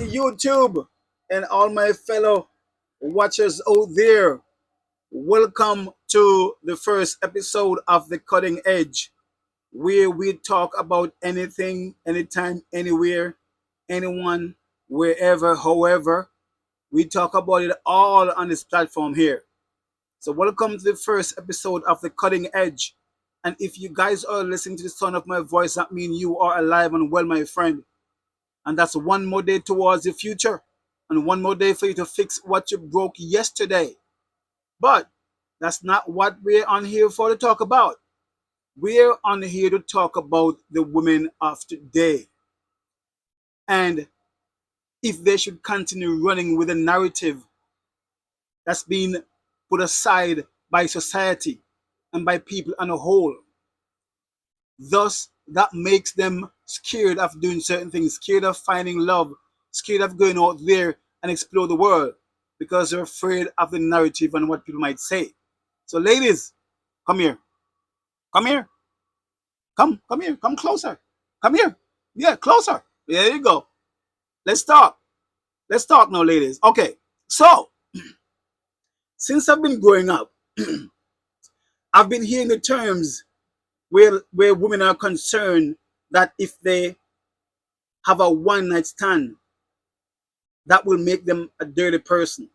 YouTube and all my fellow watchers out there. Welcome to the first episode of The Cutting Edge, where we talk about anything, anytime, anywhere, anyone, wherever, however. We talk about it all on this platform here. So, welcome to the first episode of The Cutting Edge. And if you guys are listening to the sound of my voice, that means you are alive and well, my friend. And that's one more day towards the future. And one more day for you to fix what you broke yesterday. But that's not what we're on here for to talk about. We're on here to talk about the women of today. And if they should continue running with a narrative that's been put aside by society and by people on a whole. Thus, that makes them scared of doing certain things, scared of finding love, scared of going out there and explore the world because they're afraid of the narrative and what people might say. So, ladies, come here. Come here. Come here. Come closer. Come here. Yeah, closer. There you go. Let's talk. Let's talk now, ladies. Okay. So, since I've been growing up, I've been hearing the terms where women are concerned that if they have a one night stand, that will make them a dirty person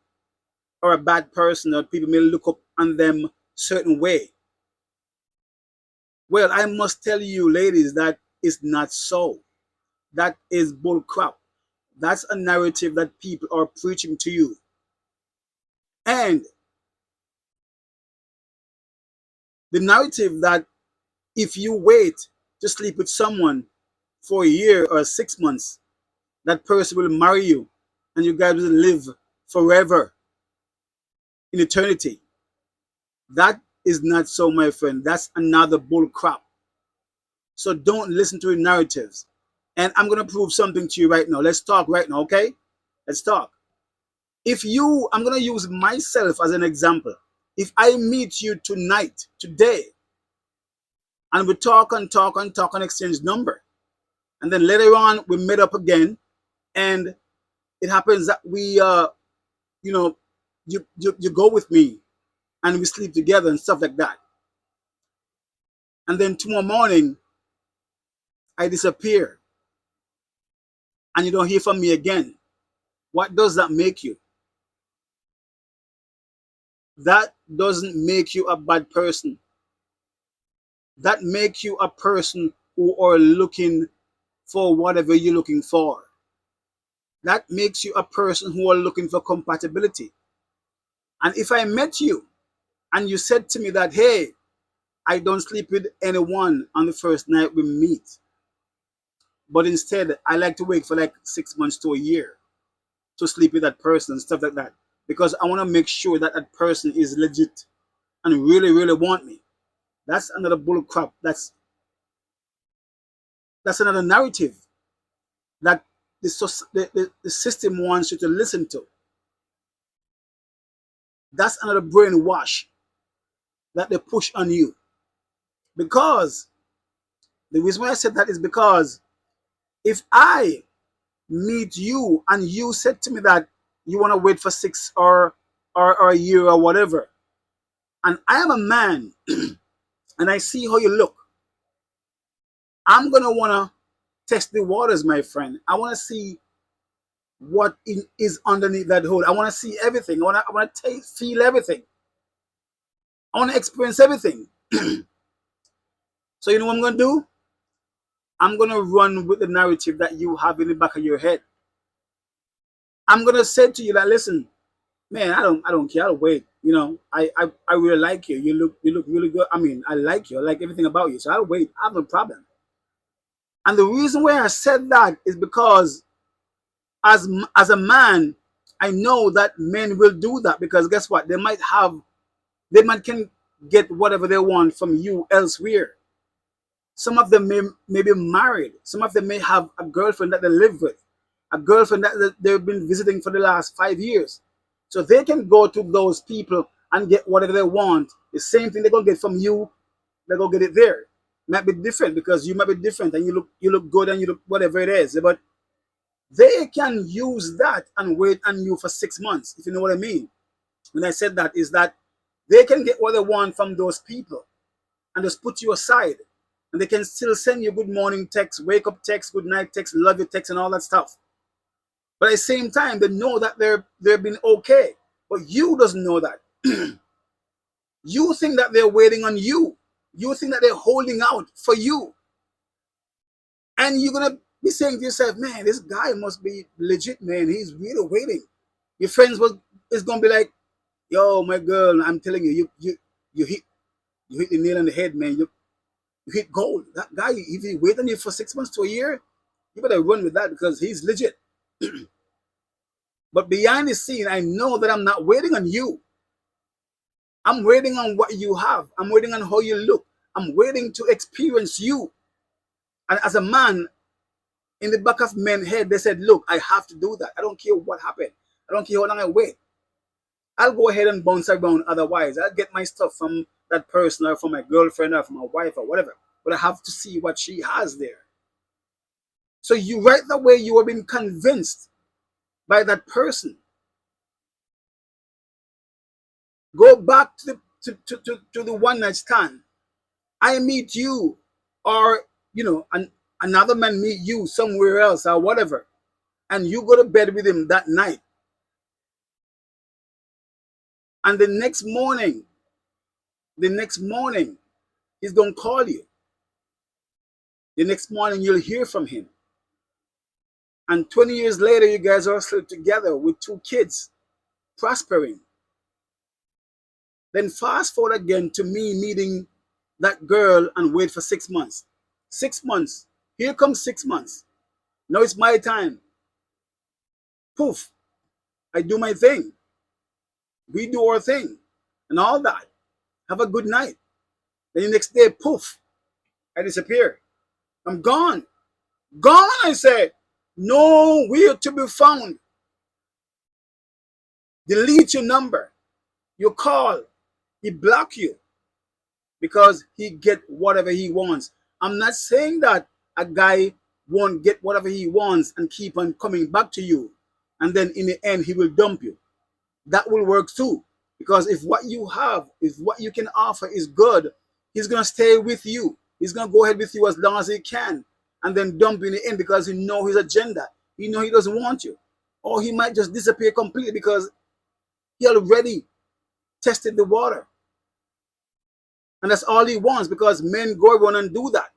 or a bad person, or people may look up on them certain way. Well, I must tell you, ladies, that is not so. That is bull crap. That's a narrative that people are preaching to you. And the narrative that if you wait to sleep with someone for a year or 6 months, that person will marry you and you guys will live forever in eternity. That is not so, my friend. That's another bull crap. So don't listen to the narratives. And I'm going to prove something to you right now. Let's talk right now, okay? Let's talk. I'm going to use myself as an example. If I meet you tonight, today, and we talk and talk and talk and exchange number, and then later on we meet up again, and it happens that you go with me, and we sleep together and stuff like that, and then tomorrow morning I disappear, and you don't hear from me again. What does that make you? That doesn't make you a bad person. That makes you a person who are looking for whatever you're looking for. That makes you a person who are looking for compatibility. And if I met you and you said to me that, hey, I don't sleep with anyone on the first night we meet, but instead I like to wait for like 6 months to a year to sleep with that person and stuff like that, because I want to make sure that that person is legit and really, really want me. That's another bull crap. That's another narrative that the system wants you to listen to. That's another brainwash that they push on you. Because the reason why I said that is because if I meet you and you said to me that you want to wait for 6 or a year or whatever, and I am a man and I see how you look, I'm gonna want to test the waters, my friend. I want to see what is underneath that hood. I want to see everything. I want to taste, feel everything. I want to experience everything. So you know what I'm gonna do? I'm gonna run with the narrative that you have in the back of your head. I'm gonna say to you that, listen, man, I don't care. I'll wait. You know, I really like you. You look really good. I mean, I like you. I like everything about you. So I'll wait. I have no problem. And the reason why I said that is because as a man, I know that men will do that, because guess what? They might can get whatever they want from you elsewhere. Some of them may be married. Some of them may have a girlfriend that they live with, a girlfriend that they've been visiting for the last 5 years. So they can go to those people and get whatever they want. The same thing they're gonna get from you, they're gonna get it there. Might be different because you might be different and you look good and you look whatever it is. But They can use that and wait on you for 6 months, if you know what I mean. When I said that, is that they can get what they want from those people and just put you aside. And they can still send you good morning text, wake up text, good night text, love you text, and all that stuff. But at the same time, they know that they're being okay. But you doesn't know that. You think that they're waiting on you. You think that they're holding out for you. And you're gonna be saying to yourself, man, this guy must be legit, man. He's really waiting. Your friends was is gonna be like, yo, my girl, I'm telling you, you hit the nail on the head, man. You hit gold. That guy, if he wait on you for 6 months to a year, you better run with that because he's legit. But behind the scene, I know that I'm not waiting on you. I'm waiting on what you have. I'm waiting on how you look. I'm waiting to experience you. And as a man, in the back of men's head, they said, look, I have to do that. I don't care what happened. I don't care how long I wait. I'll go ahead and bounce around otherwise. I'll get my stuff from that person or from my girlfriend or from my wife or whatever. But I have to see what she has there. So you right away, you have been convinced by that person. Go back to the one night stand. I meet you, or another man meet you somewhere else or whatever, and you go to bed with him that night. And the next morning, he's gonna call you. The next morning you'll hear from him. And 20 years later, you guys are still together with 2 kids, prospering. Then fast forward again to me meeting that girl and wait for 6 months. 6 months. Here comes 6 months. Now it's my time. Poof. I do my thing. We do our thing and all that. Have a good night. Then the next day, poof, I disappear. I'm gone. Gone, I say. Nowhere to be found. Delete your number. You call. He block you because he get whatever he wants. I'm not saying that a guy won't get whatever he wants and keep on coming back to you, and then in the end he will dump you. That will work too, because if what you have, if what you can offer is good, he's gonna stay with you. He's gonna go ahead with you as long as he can, and then dump you in the end because he know his agenda. He know he doesn't want you, or he might just disappear completely because he already tested the water. And that's all he wants, because men go around and do that.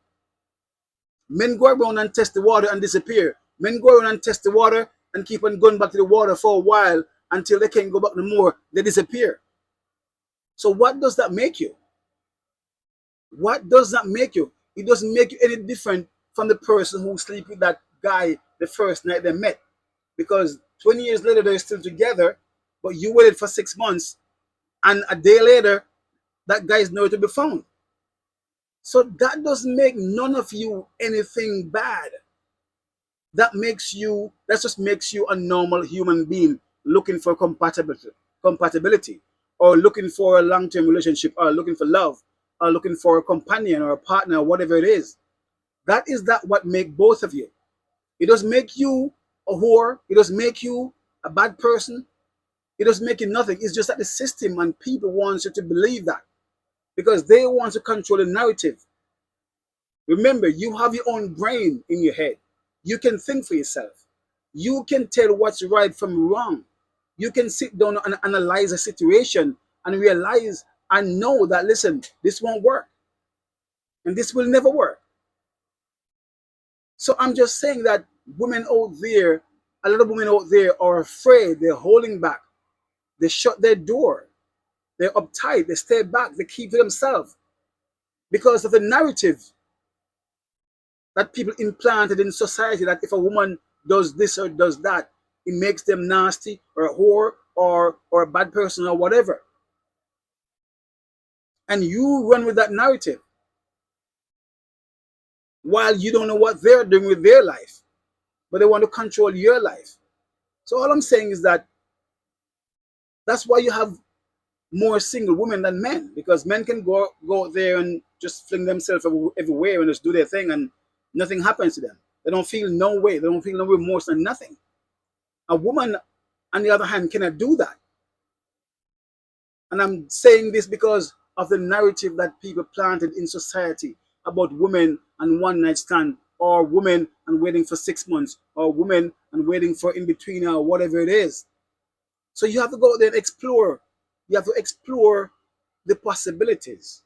Men go around and test the water and disappear. Men go around and test the water and keep on going back to the water for a while until they can't go back no more. They disappear. So what does that make you? What does that make you? It doesn't make you any different from the person who sleep with that guy the first night they met. Because 20 years later, they're still together, but you waited for 6 months, and a day later, that guy is nowhere to be found. So that doesn't make none of you anything bad. That just makes you a normal human being looking for compatibility, or looking for a long-term relationship, or looking for love, or looking for a companion or a partner, or whatever it is. That is that what make both of you. It doesn't make you a whore. It doesn't make you a bad person. It doesn't make you nothing. It's just that the system and people want you to believe that, because they want to control the narrative. Remember, you have your own brain in your head. You can think for yourself. You can tell what's right from wrong. You can sit down and analyze a situation and realize and know that, listen, this won't work. And this will never work. So I'm just saying that women out there, a lot of women out there are afraid. They're holding back. They shut their door. They're uptight. They stay back. They keep to themselves because of the narrative that people implanted in society, that if a woman does this or does that, it makes them nasty or a whore or a bad person or whatever. And you run with that narrative while you don't know what they're doing with their life, but they want to control your life. So all I'm saying is that that's why you have more single women than men, because men can go there and just fling themselves everywhere and just do their thing and nothing happens to them. They don't feel no way. They don't feel no remorse and nothing. A woman, on the other hand, cannot do that. And I'm saying this because of the narrative that people planted in society about women and one night stand, or women and waiting for 6 months, or women and waiting for in between, or whatever it is. So you have to go out there and explore. You have to explore the possibilities.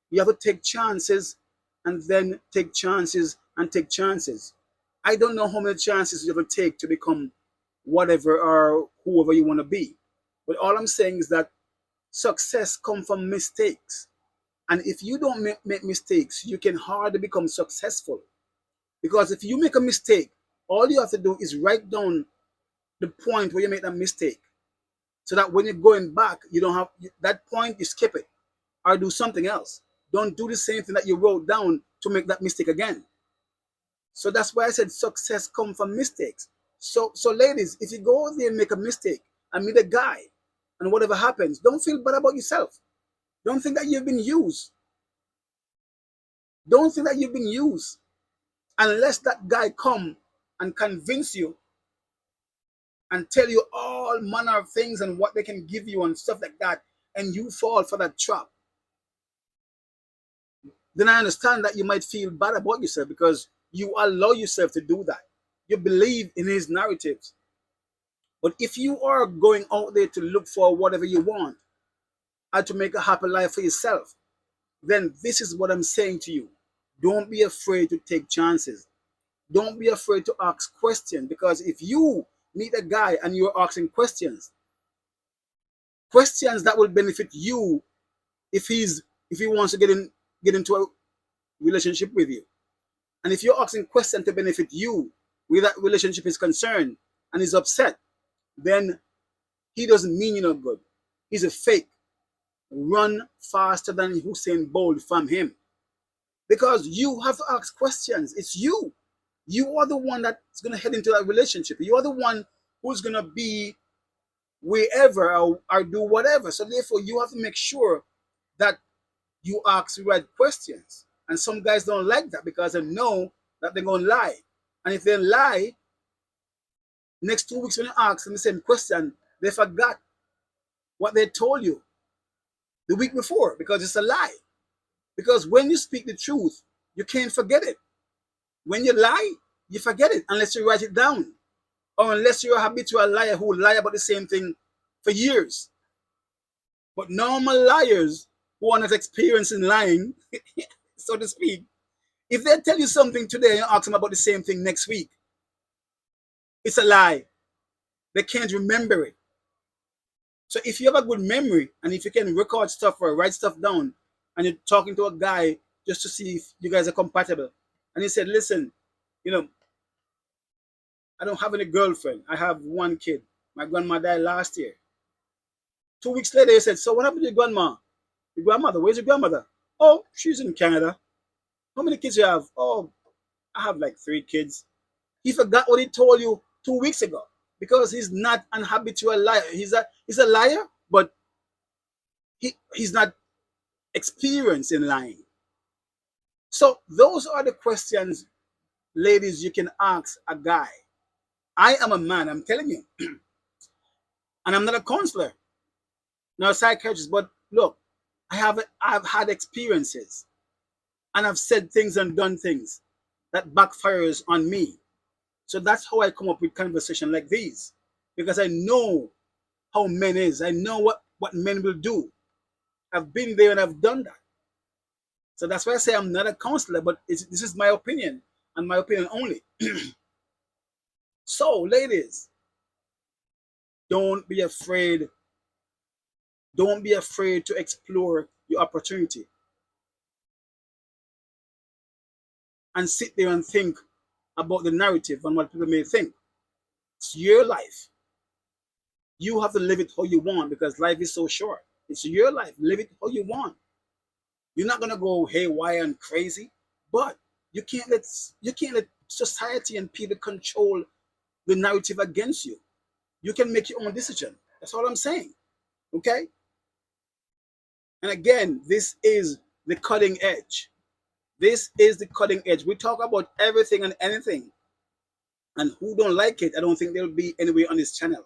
You have to take chances and then take chances and take chances. I don't know how many chances you have to take to become whatever or whoever you want to be. But all I'm saying is that success comes from mistakes. And if you don't make mistakes, you can hardly become successful. Because if you make a mistake, all you have to do is write down the point where you make that mistake. So that when you're going back, you don't have that point, you skip it or do something else. Don't do the same thing that you wrote down to make that mistake again. So that's why I said success comes from mistakes. So ladies, if you go out there and make a mistake and meet a guy and whatever happens, don't feel bad about yourself. Don't think that you've been used. Don't think that you've been used unless that guy come and convince you and tell you all manner of things and what they can give you and stuff like that, and you fall for that trap. Then I understand that you might feel bad about yourself because you allow yourself to do that. You believe in his narratives. But if you are going out there to look for whatever you want and to make a happy life for yourself, then this is what I'm saying to you. Don't be afraid to take chances. Don't be afraid to ask questions, because if you meet a guy and you're asking questions that will benefit you, if he wants to get into a relationship with you, and if you're asking questions to benefit you where that relationship is concerned and is upset, then he doesn't mean you no good. He's a fake. Run faster than Usain Bolt from him, because you have to ask questions. It's you. You are the one that's going to head into that relationship. You are the one who's going to be wherever or do whatever. So therefore, you have to make sure that you ask the right questions. And some guys don't like that because they know that they're going to lie. And if they lie, next 2 weeks when you ask them the same question, they forgot what they told you the week before because it's a lie. Because when you speak the truth, you can't forget it. When you lie, you forget it unless you write it down, or unless you're a habitual liar who lie about the same thing for years. But normal liars who are not experienced in lying, so to speak, if they tell you something today and you ask them about the same thing next week, it's a lie. They can't remember it. So if you have a good memory and if you can record stuff or write stuff down, and you're talking to a guy just to see if you guys are compatible, and he said, listen, you know, I don't have any girlfriend. I have one kid. My grandma died last year. 2 weeks later, he said, so what happened to your grandma? Your grandmother? Where's your grandmother? Oh, she's in Canada. How many kids you have? Oh, I have like 3 kids. He forgot what he told you 2 weeks ago because he's not an habitual liar. He's a liar, but he's not experienced in lying. So those are the questions, ladies, you can ask a guy. I am a man, I'm telling you. And I'm not a counselor, not a psychiatrist, but look, I've had experiences and I've said things and done things that backfires on me. So that's how I come up with conversation like these, because I know how men is. I know what men will do. I've been there and I've done that. So that's why I say I'm not a counselor, but this is my opinion and my opinion only. So, ladies, don't be afraid. Don't be afraid to explore your opportunity and sit there and think about the narrative and what people may think. It's your life. You have to live it how you want because life is so short. It's your life. Live it how you want. You're not gonna go haywire and crazy, but you can't let society and people control the narrative against you. You can make your own decision. That's all I'm saying. Okay? And again, this is the cutting edge. This is the cutting edge. We talk about everything and anything And who don't like it, I don't think they'll be anywhere on this channel.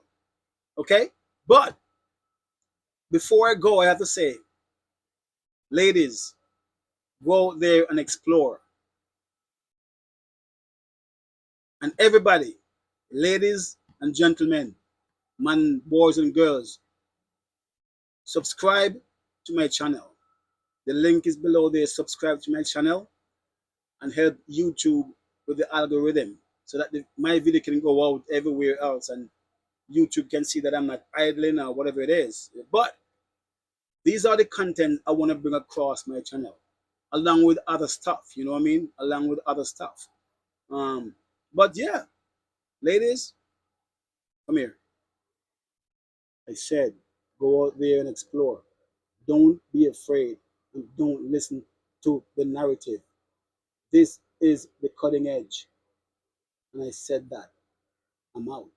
Okay? But before I go, I have to say, ladies, go out there and explore. And everybody, ladies and gentlemen, man, boys and girls, subscribe to my channel. The link is below there. Subscribe to my channel and help YouTube with the algorithm so that my video can go out everywhere else and YouTube can see that I'm not idling or whatever it is. But these are the content I want to bring across my channel, along with other stuff. You know what I mean? Along with other stuff. Um, but yeah, ladies, come here. I said, go out there and explore. Don't be afraid and don't listen to the narrative. This is the cutting edge. And I said that. I'm out.